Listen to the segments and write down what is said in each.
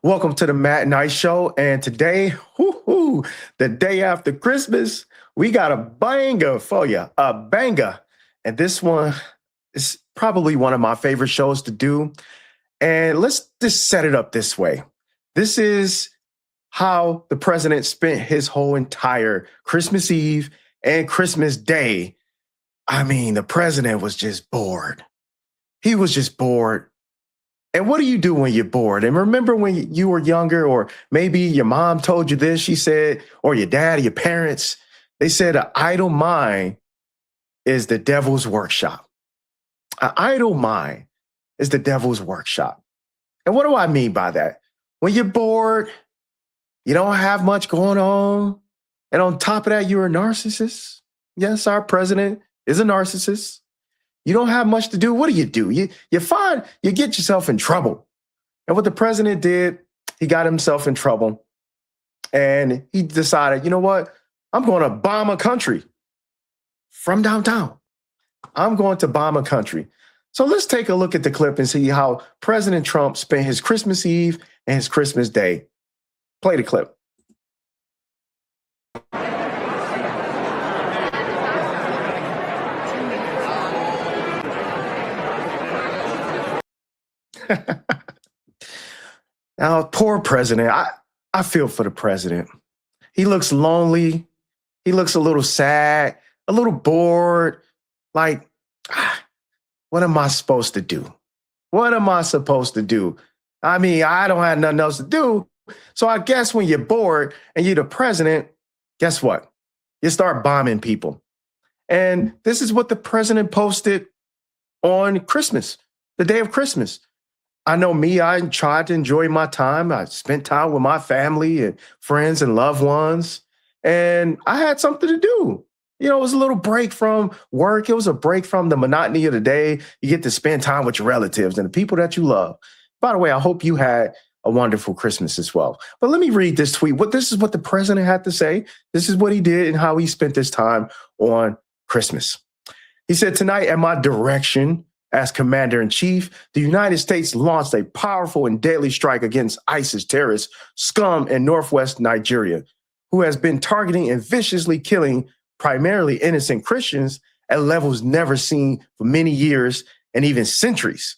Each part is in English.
Welcome to the Matt and I Show. And today, the day after Christmas, we got a banger for you, a banger. And this one is probably one of my favorite shows to do. And let's just set it up this way. This is how the president spent his whole entire Christmas Eve and Christmas Day. I mean, the president was just bored. He was just bored. And what do you do when you're bored? And remember when you were younger, or maybe your mom told you this, she said, or your dad, or your parents, they said an idle mind is the devil's workshop. An idle mind is the devil's workshop. And what do I mean by that? When you're bored, you don't have much going on. And on top of that, you're a narcissist. Yes, our president is a narcissist. You don't have much to do. What do? You get yourself in trouble. And what the president did, he got himself in trouble. And he decided, you know what? I'm going to bomb a country from downtown. I'm going to bomb a country. So let's take a look at the clip and see how President Trump spent his Christmas Eve and his Christmas Day. Play the clip. Now, poor president. I feel for the president. He looks lonely. He looks a little sad, a little bored. Like, what am I supposed to do? What am I supposed to do? I mean, I don't have nothing else to do. So I guess when you're bored and you're the president, guess what? You start bombing people. And this is what the president posted on Christmas, the day of Christmas. I know me, I tried to enjoy my time. I spent time with my family and friends and loved ones, and I had something to do. You know, it was a little break from work. It was a break from the monotony of the day. You get to spend time with your relatives and the people that you love. By the way, I hope you had a wonderful Christmas as well. But let me read this tweet. This is what the president had to say. This is what he did and how he spent this time on Christmas. He said, "Tonight at my direction, as commander-in-chief, the United States launched a powerful and deadly strike against ISIS terrorist scum in northwest Nigeria, who has been targeting and viciously killing primarily innocent Christians at levels never seen for many years and even centuries.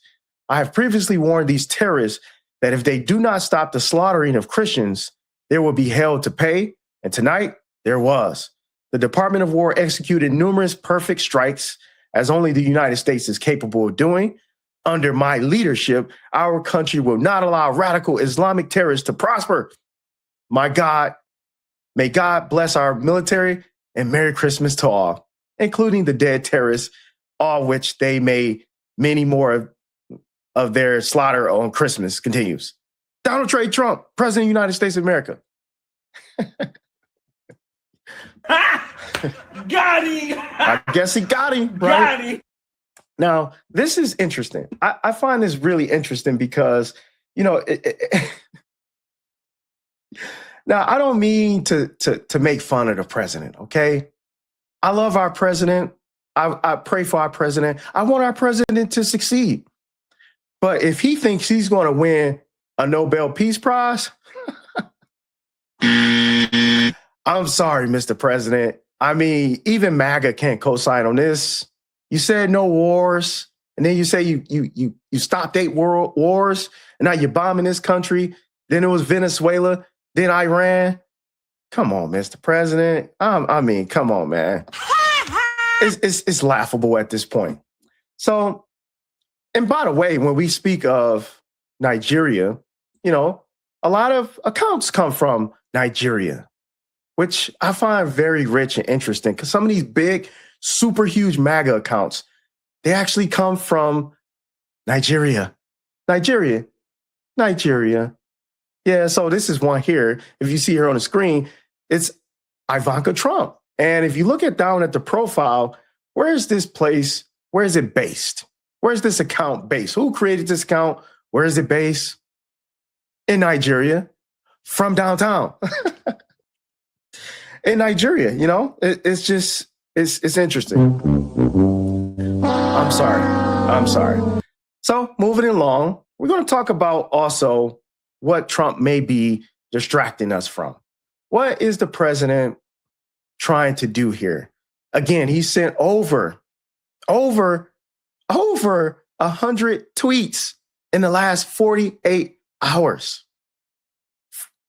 I have previously warned these terrorists that if they do not stop the slaughtering of Christians, there will be hell to pay, and tonight there was. The Department of War executed numerous perfect strikes, as only the United States is capable of doing. Under my leadership, our country will not allow radical Islamic terrorists to prosper. May God bless our military, and Merry Christmas to all, including the dead terrorists, all which they may many more of their slaughter on Christmas." Continues. Donald J. Trump, President of the United States of America. Got him. I guess he got him, right? Got him. Now, this is interesting. I find this really interesting because, you know, now I don't mean to make fun of the president, okay? I love our president. I pray for our president. I want our president to succeed. But if he thinks he's going to win a Nobel Peace Prize, I'm sorry, Mr. President. I mean, even MAGA can't co-sign on this. You said no wars, and then you say you stopped 8 world wars, and now you're bombing this country. Then it was Venezuela, then Iran. Come on, Mr. President. I mean, come on, man. It's laughable at this point. So, and by the way, when we speak of Nigeria, you know, a lot of accounts come from Nigeria, which I find very rich and interesting, because some of these big, super huge MAGA accounts, they actually come from Nigeria. Nigeria. Yeah, so this is one here. If you see her on the screen, it's Ivanka Trump. And if you look down at the profile, where is this place? Where is it based? Where's this account based? Who created this account? Where is it based? In Nigeria, from downtown. In Nigeria, you know, it's interesting. I'm sorry. So moving along, we're going to talk about also what Trump may be distracting us from. What is the president trying to do here? Again, he sent over 100 tweets in the last 48 hours.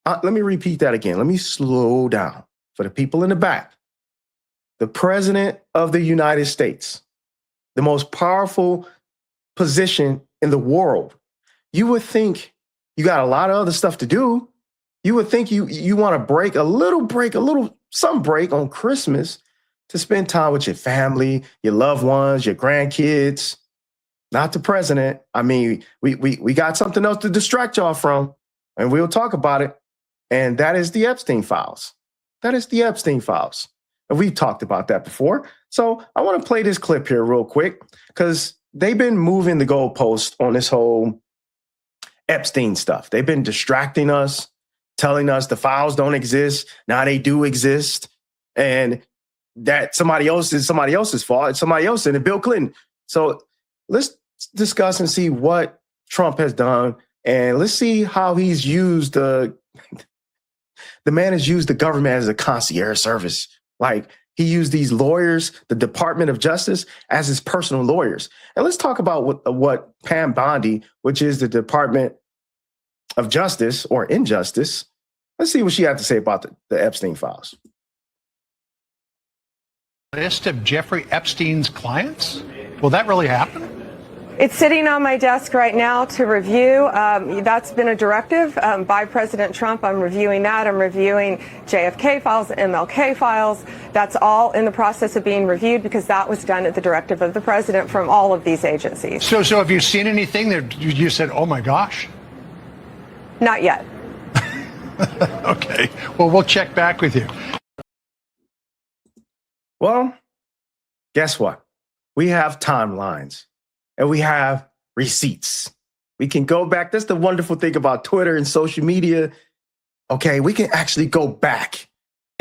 Let me repeat that again. Let me slow down for the people in the back. The president of the United States, the most powerful position in the world. You would think you got a lot of other stuff to do. You would think you want to some break on Christmas to spend time with your family, your loved ones, your grandkids. Not the president. I mean, we got something else to distract y'all from, and we'll talk about it. And that is the Epstein files. That is the Epstein files. And we've talked about that before. So I want to play this clip here real quick because they've been moving the goalpost on this whole Epstein stuff. They've been distracting us, telling us the files don't exist. Now they do exist. And that somebody else's fault. It's somebody else and Bill Clinton. So let's discuss and see what Trump has done. And let's see how he's used the man has used the government as a concierge service. Like he used these lawyers, the Department of Justice, as his personal lawyers. And let's talk about what Pam Bondi, which is the Department of Justice or Injustice, let's see what she had to say about the Epstein files. List of Jeffrey Epstein's clients? Will that really happen? It's sitting on my desk right now to review. That's been a directive by President Trump. I'm reviewing that. I'm reviewing JFK files, MLK files. That's all in the process of being reviewed because that was done at the directive of the president from all of these agencies. So have you seen anything that you said, oh my gosh? Not yet. Okay. Well, we'll check back with you. Well, guess what? We have timelines. And we have receipts. We can go back. That's the wonderful thing about Twitter and social media. Okay, we can actually go back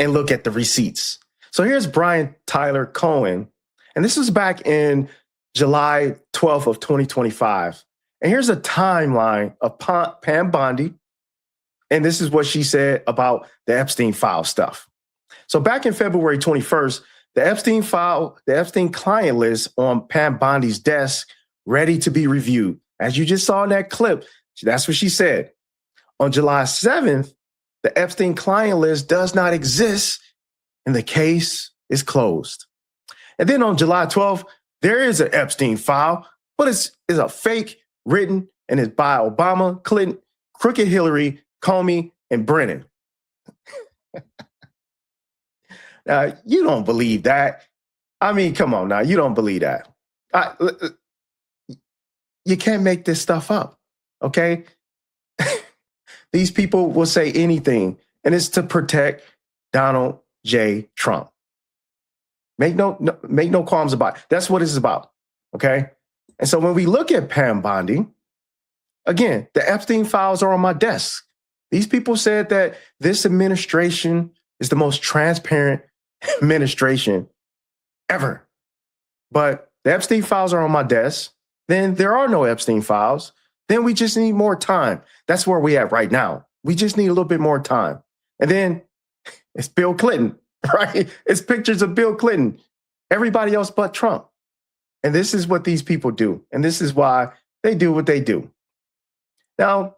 and look at the receipts. So here's Brian Tyler Cohen. And this was back in July 12th of 2025. And here's a timeline of Pam Bondi. And this is what she said about the Epstein file stuff. So back in February 21st, the Epstein client list on Pam Bondi's desk ready to be reviewed. As you just saw in that clip, that's what she said. On July 7th, the Epstein client list does not exist and the case is closed. And then on July 12th, there is an Epstein file, but it's a fake written and it's by Obama, Clinton, Crooked Hillary, Comey, and Brennan. Now, you don't believe that. I mean, come on now, you don't believe that. You can't make this stuff up, okay? These people will say anything, and it's to protect Donald J. Trump. Make no qualms about it. That's what it's about, okay? And so when we look at Pam Bondi, again, the Epstein files are on my desk. These people said that this administration is the most transparent administration ever. But the Epstein files are on my desk. Then there are no Epstein files. Then we just need more time. That's where we at right now. We just need a little bit more time. And then it's Bill Clinton, right? It's pictures of Bill Clinton, everybody else but Trump. And this is what these people do. And this is why they do what they do. Now,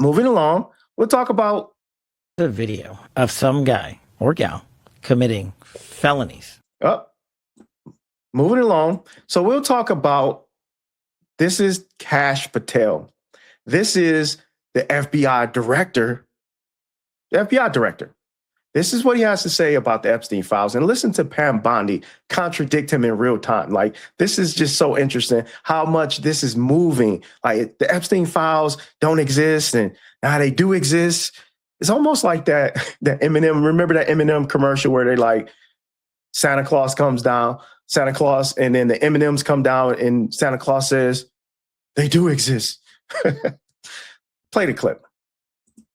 moving along, we'll talk about the video of some guy or gal committing felonies. Moving along. So we'll talk about, this is Kash Patel. This is the FBI director. The FBI director. This is what he has to say about the Epstein files. And listen to Pam Bondi contradict him in real time. Like, this is just so interesting how much this is moving. Like, the Epstein files don't exist and now they do exist. It's almost like that Eminem, remember that Eminem commercial where they like, Santa Claus comes down, Santa Claus, and then the M&Ms come down and Santa Claus says, they do exist. Play the clip.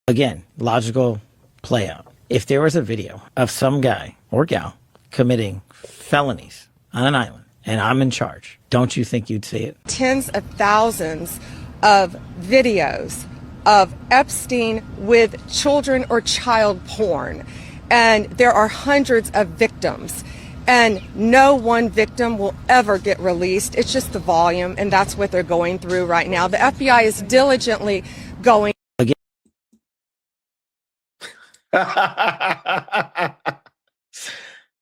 Again, logical play out. If there was a video of some guy or gal committing felonies on an island and I'm in charge, don't you think you'd see it? Tens of thousands of videos of Epstein with children or child porn. And there are hundreds of victims. And no one victim will ever get released. It's just the volume, and that's what they're going through right now. The FBI is diligently going.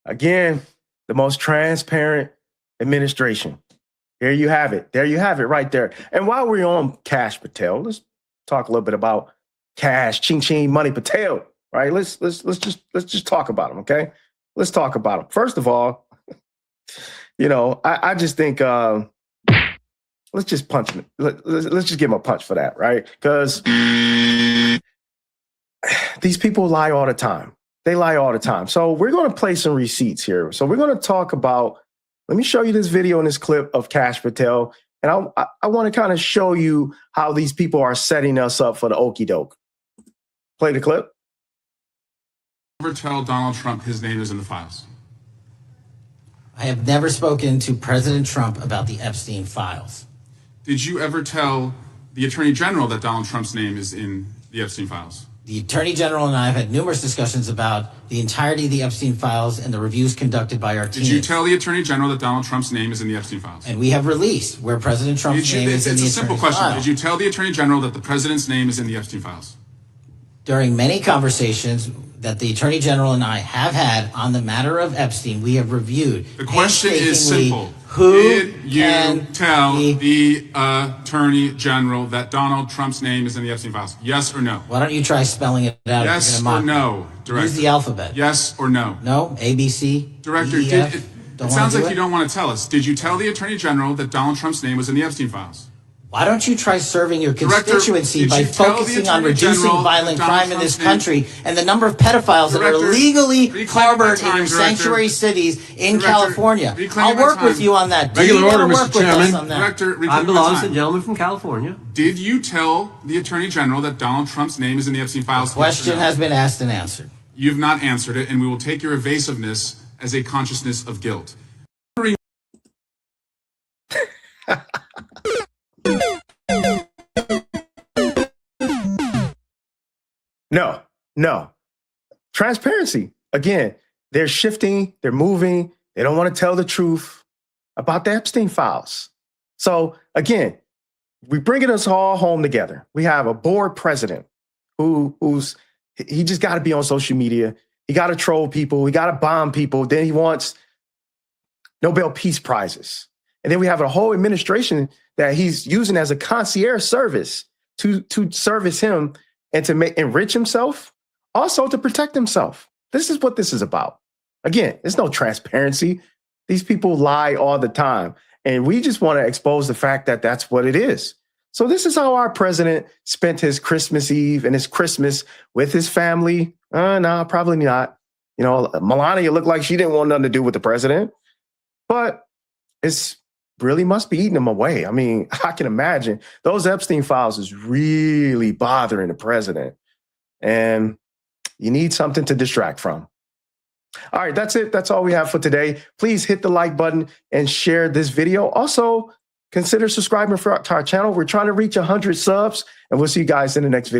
Again, the most transparent administration. Here you have it. There you have it right there. And while we're on Cash Patel, let's talk a little bit about Cash, Ching Ching, Money Patel, right? Let's just talk about him, okay? Let's talk about him. First of all, I just think let's just punch him. Let's just give him a punch for that, right? Because these people lie all the time. They lie all the time. So we're going to play some receipts here. So we're going to talk about, let me show you this video and this clip of Cash Patel. And I want to kind of show you how these people are setting us up for the okie doke. Play the clip. Ever tell Donald Trump his name is in the files? I have never spoken to President Trump about the Epstein files. Did you ever tell the Attorney General that Donald Trump's name is in the Epstein files? The Attorney General and I have had numerous discussions about the entirety of the Epstein files and the reviews conducted by our team. Did you tell the Attorney General that Donald Trump's name is in the Epstein files? And we have released where President Trump's name is in the It's a simple Attorney's question. file. Did you tell the Attorney General that the President's name is in the Epstein files? During many conversations that the Attorney General and I have had on the matter of Epstein, we have reviewed. The question is simple. Who did you tell the Attorney General that Donald Trump's name is in the Epstein files? Yes or no? Why don't you try spelling it out? Yes or no, Director? Use the alphabet. Yes or no? No, A, B, C, Director, D, E, F. it sounds like you don't want to tell us. Did you tell the Attorney General that Donald Trump's name was in the Epstein files? Why don't you try serving your Director, constituency did by you tell the focusing on Attorney reducing General violent that Donald crime in this Trump's name- country and the number of pedophiles that are Director, legally reclaim harbored my time, in your Director. sanctuary cities in Director, California? reclaim I'll my work time. with you on that. Do Regular you order, wanna Mr. work with us Chairman. on that? Director, reclaim I my belong to time. the gentleman from California. Did you tell the Attorney General that Donald Trump's name is in the Epstein files? Question Yes or no? has been asked and answered. You've not answered it, and we will take your evasiveness as a consciousness of guilt. No. Transparency. Again, they're shifting, they're moving, they don't want to tell the truth about the Epstein files. So again, we're bringing us all home together. We have a bored president he just got to be on social media. He got to troll people. He got to bomb people. Then he wants Nobel Peace Prizes. And then we have a whole administration that he's using as a concierge service to service him and to enrich himself, also to protect himself. This is what this is about. Again, there's no transparency. These people lie all the time. And we just want to expose the fact that that's what it is. So this is how our president spent his Christmas Eve and his Christmas with his family. No, probably not. Melania looked like she didn't want nothing to do with the president. But it's really must be eating him away. I mean, I can imagine those Epstein files is really bothering the president. And you need something to distract from. All right, that's it. That's all we have for today. Please hit the like button and share this video. Also, consider subscribing to our channel. We're trying to reach 100 subs, and we'll see you guys in the next video.